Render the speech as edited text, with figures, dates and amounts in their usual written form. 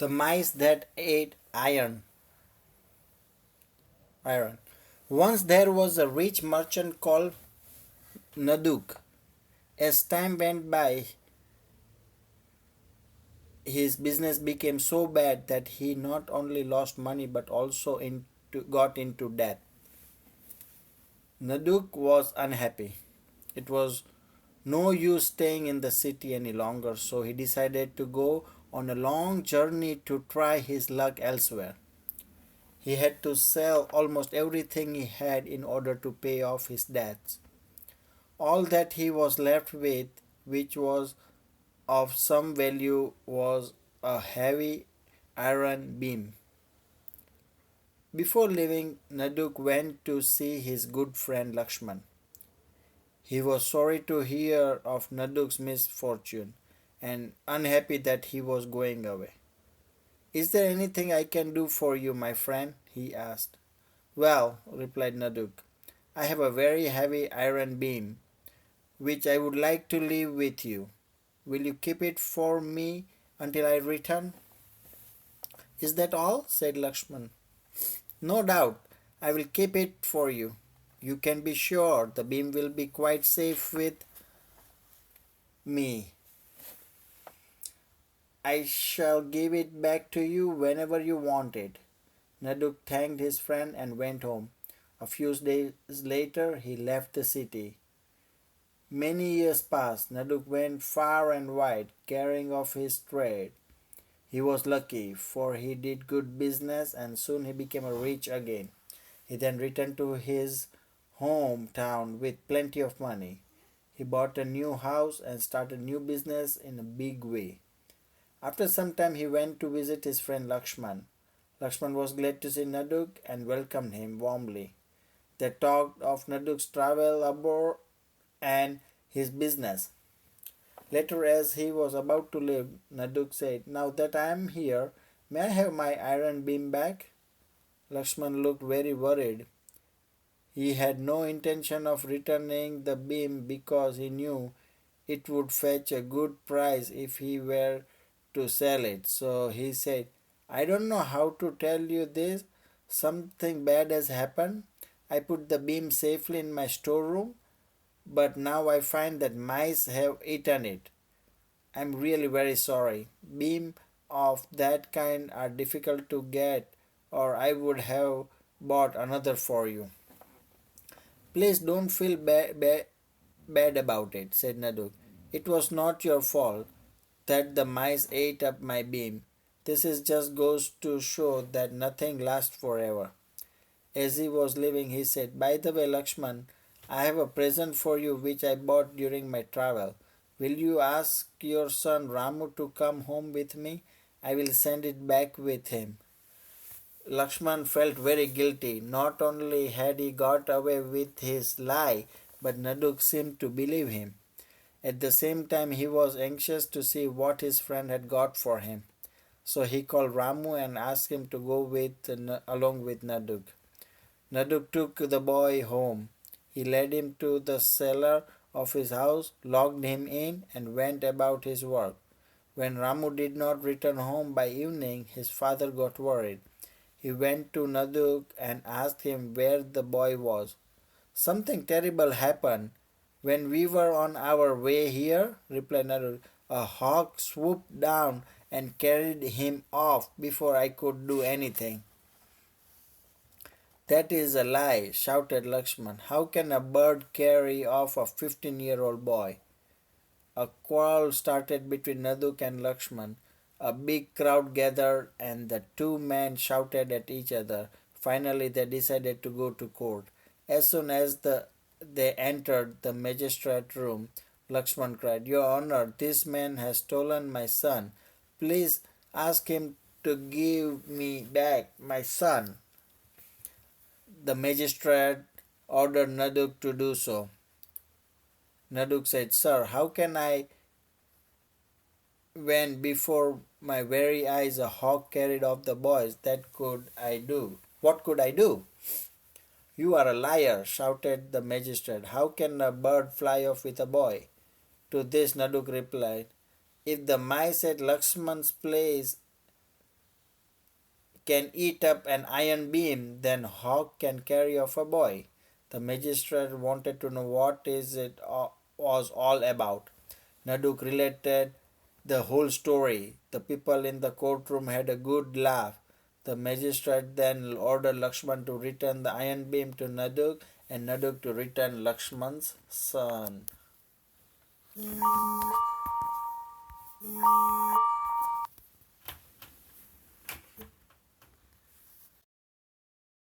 The mice that ate iron. Once there was a rich merchant called Naduk. As time went by, his business became so bad that he not only lost money but also got into debt. Naduk was unhappy. It was no use staying in the city any longer, so he decided to go on a long journey to try his luck elsewhere. He had to sell almost everything he had in order to pay off his debts. All that he was left with, which was of some value, was a heavy iron beam. Before leaving, Naduk went to see his good friend Lakshman. He was sorry to hear of Naduk's misfortune and unhappy that he was going away. Is there anything I can do for you, my friend? He asked. Well, replied Naduk, I have a very heavy iron beam which I would like to leave with you. Will you keep it for me until I return? Is that all? Said Lakshman. No doubt, I will keep it for you. You can be sure the beam will be quite safe with me. I shall give it back to you whenever you want it. Naduk thanked his friend and went home. A few days later, he left the city. Many years passed. Naduk went far and wide, carrying off his trade. He was lucky, for he did good business and soon he became rich again. He then returned to his hometown with plenty of money. He bought a new house and started new business in a big way. After some time he went to visit his friend Lakshman. Lakshman was glad to see Naduk and welcomed him warmly. They talked of Naduk's travel abroad and his business. Later, as he was about to leave, Naduk said, Now that I am here, may I have my iron beam back? Lakshman looked very worried. He had no intention of returning the beam because he knew it would fetch a good price if he were to sell it. So he said, I don't know how to tell you this. Something bad has happened. I put the beam safely in my storeroom, but now I find that mice have eaten it. I'm really very sorry. Beam of that kind are difficult to get, or I would have bought another for you. Please don't feel bad about it, said Naduk. It was not your fault that the mice ate up my beam. This is just goes to show that nothing lasts forever. As he was leaving, he said, By the way, Lakshman, I have a present for you which I bought during my travel. Will you ask your son Ramu to come home with me? I will send it back with him. Lakshman felt very guilty. Not only had he got away with his lie, but Naduk seemed to believe him. At the same time, he was anxious to see what his friend had got for him. So he called Ramu and asked him to go along with Naduk. Naduk took the boy home. He led him to the cellar of his house, locked him in, and went about his work. When Ramu did not return home by evening, his father got worried. He went to Naduk and asked him where the boy was. Something terrible happened. When we were on our way here, replied Naduk, a hawk swooped down and carried him off before I could do anything. That is a lie, shouted Lakshman. How can a bird carry off a 15-year-old boy? A quarrel started between Naduk and Lakshman. A big crowd gathered and the two men shouted at each other. Finally, they decided to go to court. As soon as they entered the magistrate room, Lakshman cried, Your Honor, this man has stolen my son. Please ask him to give me back my son. The magistrate ordered Naduk to do so. Naduk said, Sir, how can I, when before my very eyes a hawk carried off the boys, that could I do? What could I do? You are a liar, shouted the magistrate. How can a bird fly off with a boy? To this Naduk replied, If the mice at Lakshman's place can eat up an iron beam, then how can carry off a boy? The magistrate wanted to know what is it was all about. Naduk related the whole story. The people in the courtroom had a good laugh. The magistrate then ordered Lakshman to return the iron beam to Naduk and Naduk to return Lakshman's son.